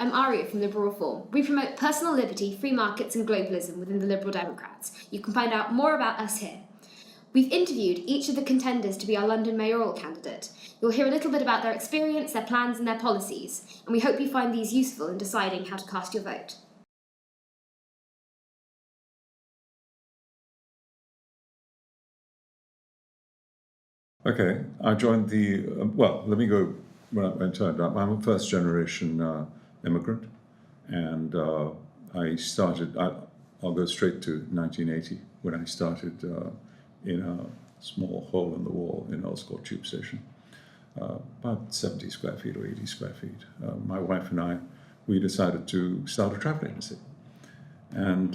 I'm Aria from Liberal Reform. We promote personal liberty, free markets and globalism within the Liberal Democrats. You can find out more about us here. We've interviewed each of the contenders to be our London mayoral candidate. You'll hear a little bit about their experience, their plans and their policies, and we hope you find these useful in deciding how to cast your vote. Okay, I joined the, well, let me go when I turned up. I'm a first generation immigrant, and I'll go straight to 1980 when I started in a small hole in the wall in Earl's Court Tube Station, about 70 square feet or 80 square feet. My wife and I, we decided to start a travel agency. And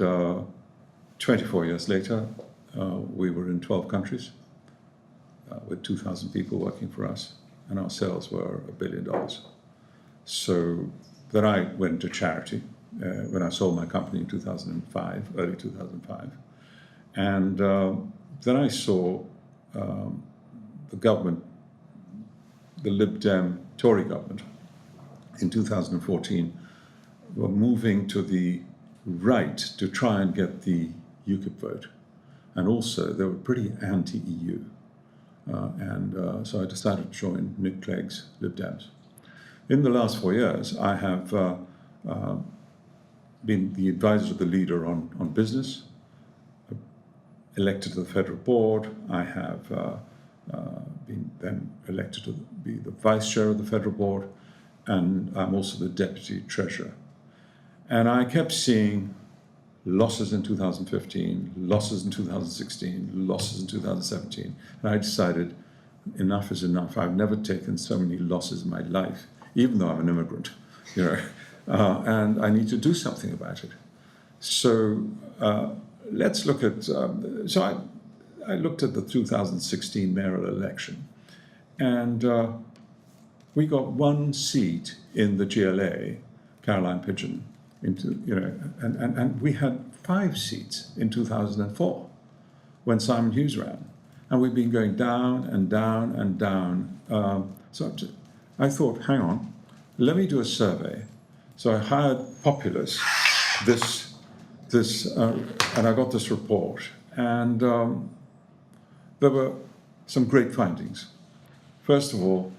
24 years later, we were in 12 countries. With 2,000 people working for us, and our sales were $1 billion. So then I went to charity when I sold my company in 2005, early 2005. And then I saw the government, the Lib Dem Tory government, in 2014, were moving to the right to try and get the UKIP vote. And also, they were pretty anti-EU. So I decided to join Nick Clegg's Lib Dems. In the last 4 years, I have been the advisor to the leader on business, elected to the federal board. I have been then elected to be the vice chair of the federal board, and I'm also the deputy treasurer. And I kept seeing losses in 2015, losses in 2016, losses in 2017. And I decided enough is enough. I've never taken so many losses in my life, even though I'm an immigrant, and I need to do something about it. So let's look at, I looked at the 2016 mayoral election, and we got one seat in the GLA, Caroline Pidgeon, and we had 5 seats in 2004 when Simon Hughes ran, and we've been going down and down and down. So I thought, hang on, let me do a survey. So I hired Populous, and I got this report, and there were some great findings. First of all,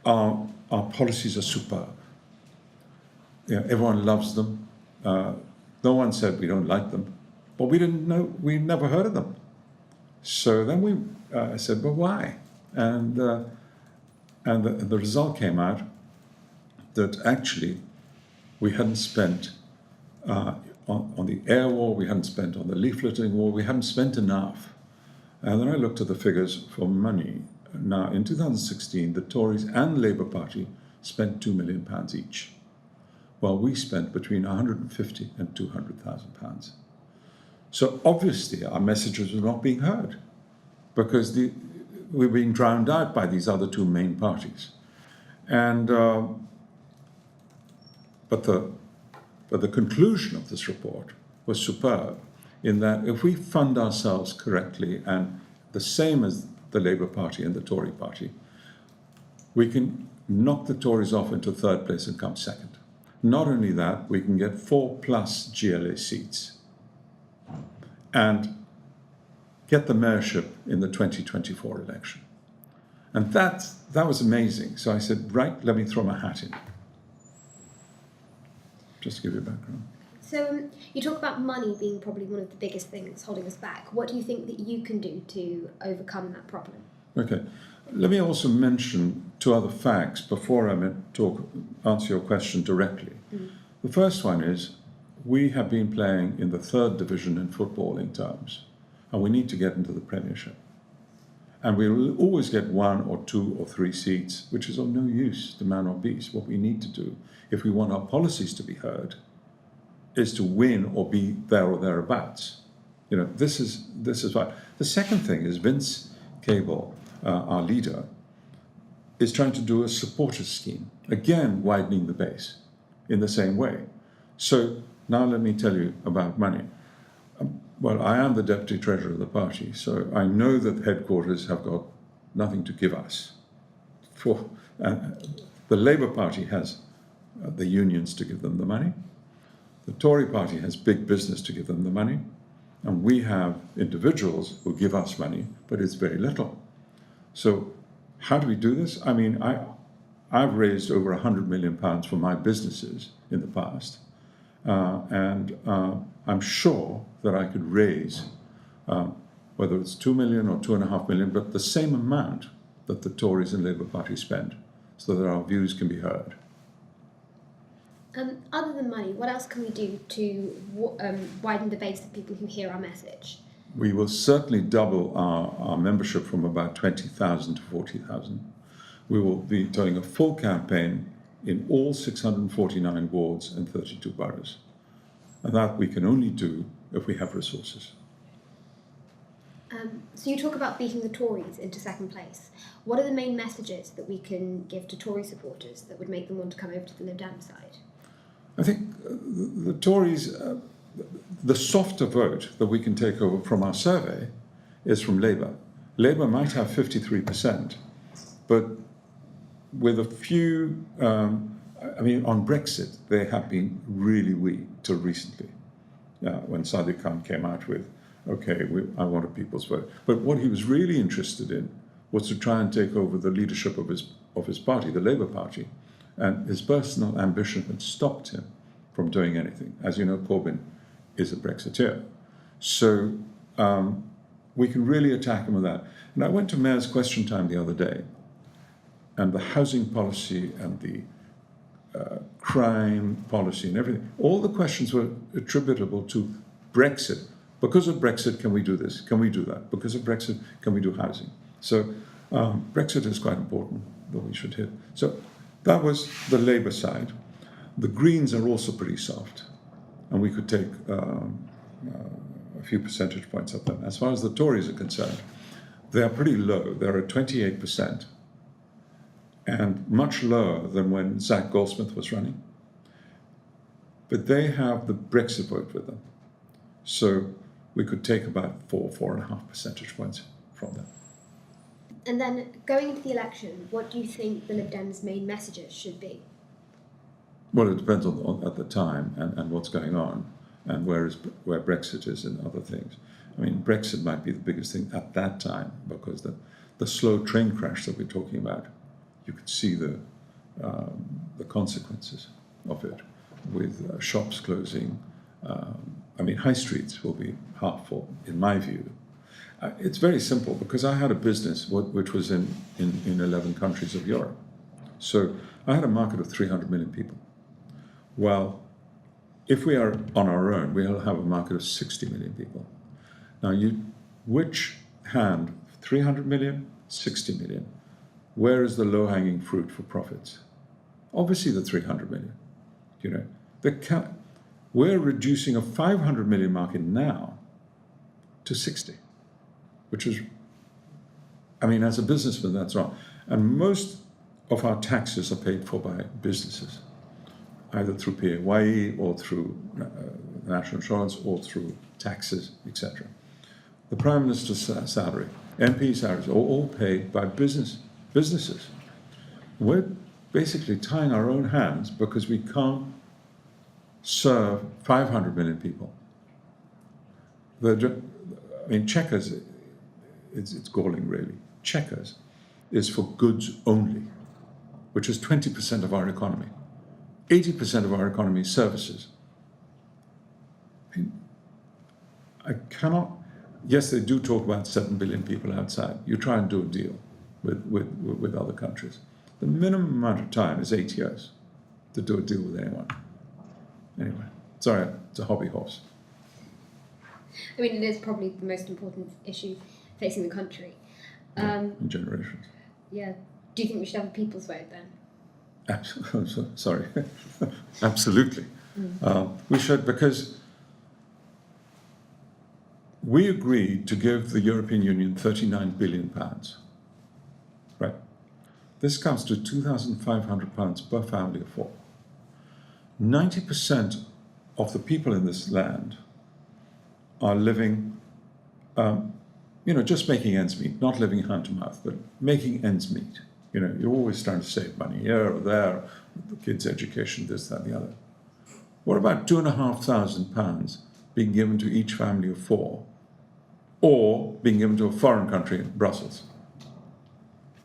our policies are superb. Everyone loves them. No one said we don't like them, but we didn't know, we'd never heard of them. So then we said, well, why? And the result came out that actually we hadn't spent on the air war, we hadn't spent on the leafleting war, we hadn't spent enough. And then I looked at the figures for money. Now, in 2016, the Tories and the Labour Party spent £2 million each. Well, we spent between £150,000 and £200,000. So obviously our messages were not being heard because we're being drowned out by these other 2 main parties. And but the conclusion of this report was superb in that if we fund ourselves correctly and the same as the Labour Party and the Tory party, we can knock the Tories off into 3rd place and come 2nd. Not only that, we can get 4+ GLA seats and get the mayorship in the 2024 election. And that was amazing. So I said, right, let me throw my hat in. Just to give you a background. So you talk about money being probably one of the biggest things holding us back. What do you think that you can do to overcome that problem? Okay. Let me also mention 2 other facts before I answer your question directly. The first one is we have been playing in the 3rd division in footballing terms, and we need to get into the Premiership. And we will always get 1 or 2 or 3 seats, which is of no use to man or beast. What we need to do, if we want our policies to be heard, is to win or be there or thereabouts. This is right. The second thing is Vince Cable, our leader, is trying to do a supporters scheme, again widening the base in the same way. So now let me tell you about money. Well, I am the deputy treasurer of the party, so I know that headquarters have got nothing to give us. The Labour Party has the unions to give them the money. The Tory party has big business to give them the money. And we have individuals who give us money, but it's very little. So how do we do this? I mean, I've raised over £100 million for my businesses in the past. And I'm sure that I could raise, whether it's 2 million or 2.5 million, but the same amount that the Tories and Labour Party spend, so that our views can be heard. Other than money, what else can we do to widen the base of people who hear our message? We will certainly double our membership from about 20,000 to 40,000. We will be doing a full campaign in all 649 wards and 32 boroughs. And that we can only do if we have resources. So you talk about beating the Tories into second place. What are the main messages that we can give to Tory supporters that would make them want to come over to the Lib Dem side? I think the Tories, the softer vote that we can take over from our survey is from Labour. Labour might have 53%, but with a few, I mean, on Brexit, they have been really weak till recently, when Sadiq Khan came out with, okay, I want a people's vote. But what he was really interested in was to try and take over the leadership of his party, the Labour Party, and his personal ambition had stopped him from doing anything. As you know, Corbyn is a Brexiteer. So we can really attack him with that. And I went to Mayor's Question Time the other day, and the housing policy and the crime policy and everything, all the questions were attributable to Brexit. Because of Brexit, can we do this? Can we do that? Because of Brexit, can we do housing? So Brexit is quite important that we should hit. So that was the Labour side. The Greens are also pretty soft, and we could take a few percentage points up there. As far as the Tories are concerned, they are pretty low. They're at 28%, and much lower than when Zach Goldsmith was running. But they have the Brexit vote with them. So we could take about 4.5 percentage points from them. And then going into the election, what do you think the Lib Dems' main messages should be? Well, it depends on at the time and what's going on and where Brexit is and other things. I mean, Brexit might be the biggest thing at that time because the slow train crash that we're talking about, you could see the consequences of it with shops closing. I mean, high streets will be half full, in my view. It's very simple because I had a business which was in 11 countries of Europe. So I had a market of 300 million people. Well, if we are on our own, we'll have a market of 60 million people. Now, which hand, 300 million, 60 million, where is the low-hanging fruit for profits? Obviously the 300 million, you know. We're reducing a 500 million market now to 60, which is, I mean, as a businessman, that's wrong. And most of our taxes are paid for by businesses, either through PAYE or through national insurance or through taxes, etc. The Prime Minister's salary, MP salaries are all paid by businesses. We're basically tying our own hands because we can't serve 500 million people. I mean, Chequers, it's galling really. Chequers is for goods only, which is 20% of our economy. 80% of our economy is services. I cannot, yes, they do talk about 7 billion people outside. You try and do a deal with other countries. The minimum amount of time is 8 years to do a deal with anyone. Anyway, sorry, it's a hobby horse. I mean, it is probably the most important issue facing the country. In generations. Yeah. Do you think we should have a people's vote then? Sorry. Absolutely. We should, because we agreed to give the European Union £39 billion. Right? This comes to £2,500 per family of 4. 90% of the people in this land are living, just making ends meet, not living hand to mouth, but making ends meet. You know, you're always trying to save money here or there, the kids' education, this, that, and the other. What about £2,500 being given to each family of 4, or being given to a foreign country in Brussels?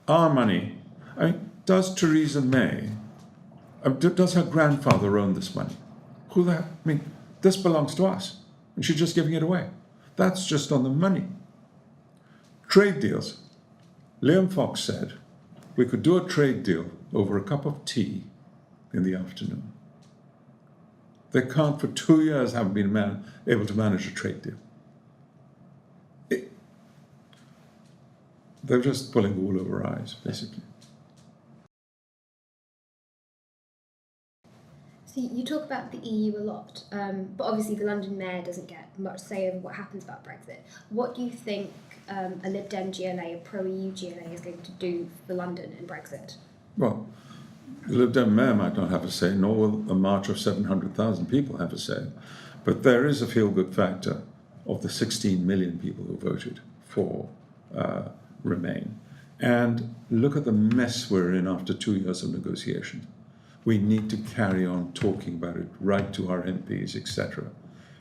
Our money. I mean, does Theresa May, does her grandfather own this money? This belongs to us, and she's just giving it away. That's just on the money. Trade deals. Liam Fox said we could do a trade deal over a cup of tea in the afternoon. They can't, for 2 years, haven't been able to manage a trade deal. They're just pulling the wool over our eyes, basically. So you talk about the EU a lot, but obviously the London Mayor doesn't get much say over what happens about Brexit. What do you think a Lib Dem GLA, a pro-EU GLA, is going to do for London in Brexit? Well, the Lib Dem Mayor might not have a say, nor will a march of 700,000 people have a say. But there is a feel-good factor of the 16 million people who voted for Remain. And look at the mess we're in after 2 years of negotiation. We need to carry on talking about it, write to our MPs, etc.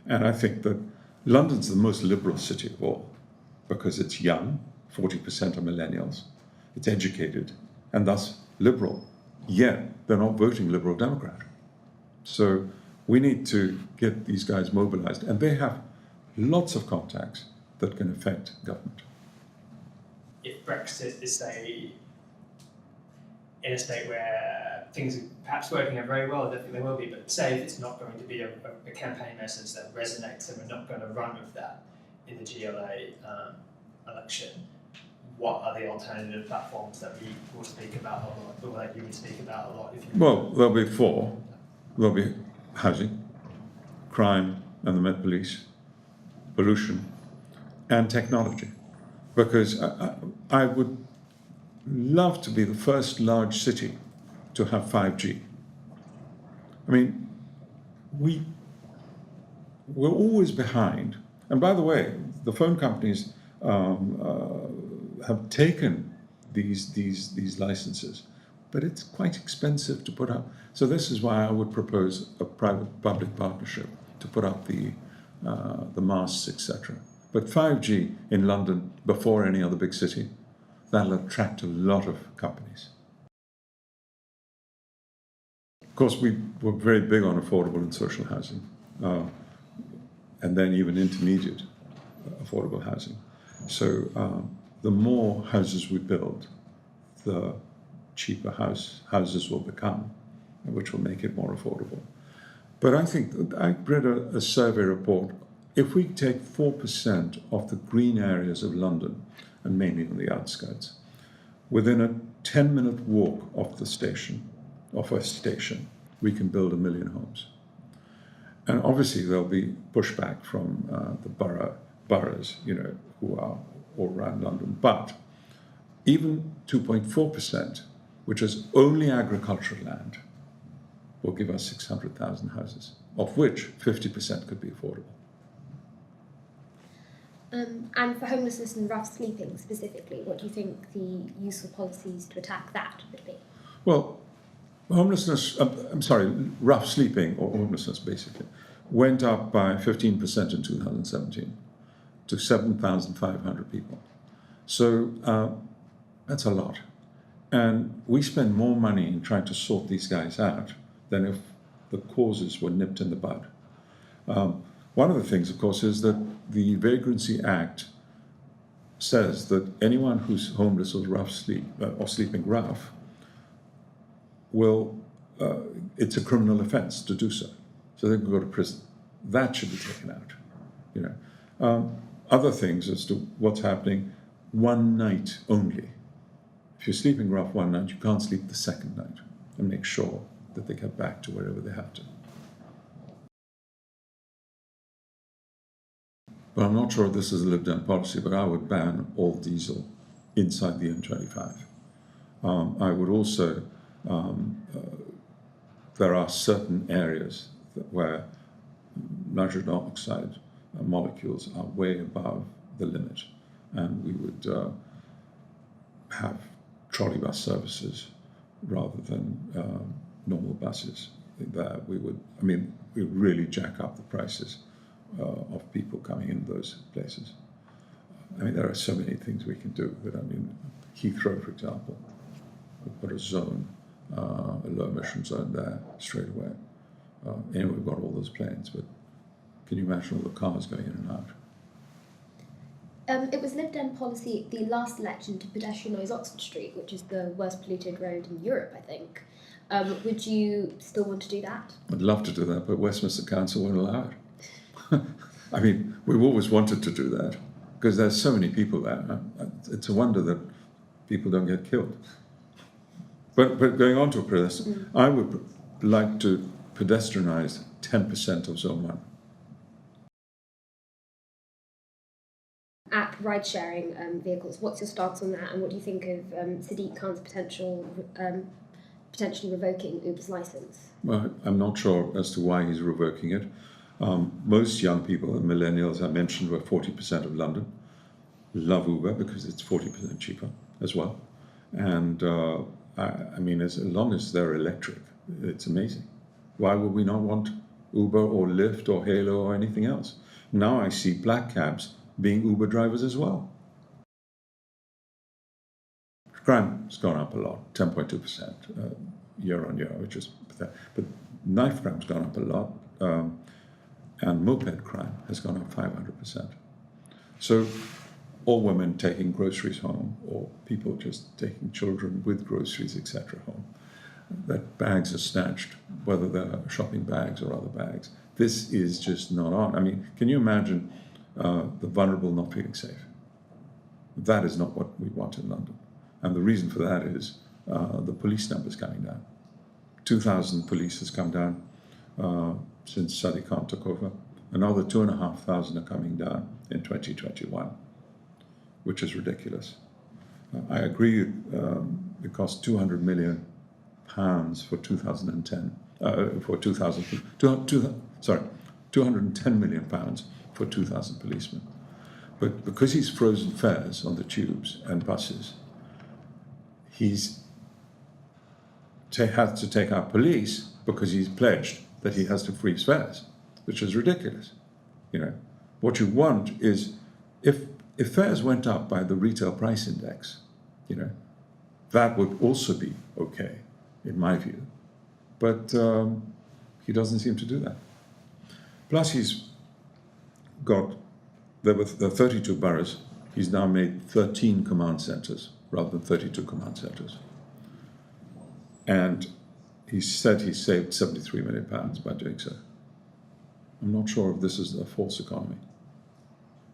And I think that London's the most liberal city of all, because it's young, 40% are millennials, it's educated, and thus liberal. Yet they're not voting Liberal Democrat. So we need to get these guys mobilized, and they have lots of contacts that can affect government. If Brexit is, in a state where things are perhaps working out very well, I don't think they will be, but say if it's not going to be a campaign message that resonates and we're not going to run with that in the GLA election, what are the alternative platforms that we will speak about a lot, or that you would speak about a lot? If you Well, there'll be 4. There'll be housing, crime and the Met Police, pollution, and technology. Because I would love to be the first large city to have 5G. I mean, we're always behind. And by the way, the phone companies have taken these licenses, but it's quite expensive to put up. So this is why I would propose a private-public partnership to put up the masts, etc. But 5G in London before any other big city, that'll attract a lot of companies. Of course, we were very big on affordable and social housing, and then even intermediate affordable housing. So the more houses we build, the cheaper houses will become, which will make it more affordable. But I think, I read a survey report, if we take 4% of the green areas of London, and mainly on the outskirts, within a 10-minute walk of a station, we can build 1 million homes. And obviously there'll be pushback from the boroughs, who are all around London. But even 2.4%, which is only agricultural land, will give us 600,000 houses, of which 50% could be affordable. And for homelessness and rough sleeping specifically, what do you think the useful policies to attack that would be? Well, rough sleeping, or homelessness basically, went up by 15% in 2017 to 7,500 people. So that's a lot. And we spend more money in trying to sort these guys out than if the causes were nipped in the bud. One of the things, of course, is that the Vagrancy Act says that anyone who's homeless or sleeping rough will, it's a criminal offense to do so. So they can go to prison. That should be taken out. Other things as to what's happening, one night only. If you're sleeping rough one night, you can't sleep the second night, and make sure that they get back to wherever they have to. But I'm not sure if this is a Lib Dem policy, but I would ban all diesel inside the M25. I would also, there are certain areas where nitrogen oxide molecules are way above the limit, and we would have trolley bus services rather than normal buses, that we would really jack up the prices of people coming in those places. I mean, there are so many things we can do, but I mean, Heathrow, for example, we've got a zone, a low emission zone there straight away. Anyway, we've got all those planes, but can you imagine all the cars going in and out? It was Lib Dem policy at the last election to pedestrianise Oxford Street, which is the worst polluted road in Europe, I think. Would you still want to do that? I'd love to do that, but Westminster Council won't allow it. I mean, we've always wanted to do that because there's so many people there. It's a wonder that people don't get killed. But going on to a pedestrian, I would like to pedestrianise 10% of Zone 1. App ride-sharing vehicles, what's your stance on that, and what do you think of Sadiq Khan's potentially revoking Uber's licence? Well, I'm not sure as to why he's revoking it. Most young people, and millennials I mentioned, were 40% of London, love Uber because it's 40% cheaper as well. And I mean, as long as they're electric, it's amazing. Why would we not want Uber or Lyft or Halo or anything else? Now I see black cabs being Uber drivers as well. Crime's gone up a lot, 10.2% year on year, which is pathetic. But knife crime's gone up a lot, and moped crime has gone up 500%. So all women taking groceries home, or people just taking children with groceries, etc. home, that bags are snatched, whether they're shopping bags or other bags. This is just not on. I mean, can you imagine the vulnerable not feeling safe? That is not what we want in London. And the reason for that is the police numbers coming down. 2,000 police has come down since Sadiq Khan took over. Another 2,500 are coming down in 2021, which is ridiculous. I agree it cost £200 million for 2010, for 210 million pounds for 2,000 policemen. But because he's frozen fares on the tubes and buses, he's had to take out police because he's pledged that he has to freeze fares, which is ridiculous. You know, what you want is if fares went up by the retail price index, you know, that would also be okay, in my view. But he doesn't seem to do that. Plus, he's got, there were 32 boroughs, he's now made 13 command centres rather than 32 command centres. And he said he saved £73 million by doing so. I'm not sure if this is a false economy,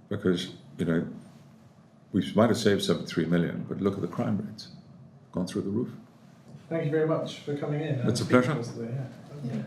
because, you know, we might have saved 73 million, but look at the crime rates, gone through the roof. Thank you very much for coming in. It's a pleasure. Yeah.